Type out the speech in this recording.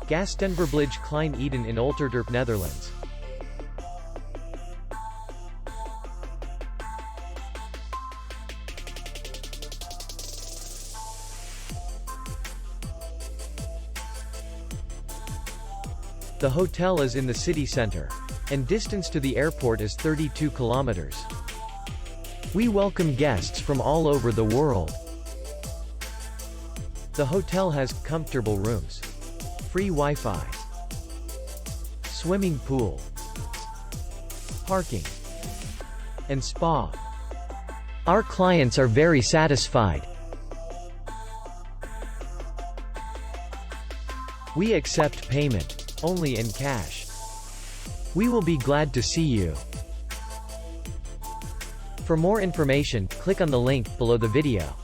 Gastenverblijf Klein Eden in Olterterp, Netherlands. The hotel is in the city center, and distance to the airport is 32 kilometers. We welcome guests from all over the world. The hotel has comfortable rooms, free Wi-Fi, swimming pool, parking, and spa. Our clients are very satisfied. We accept payment only in cash. We will be glad to see you. For more information, click on the link below the video.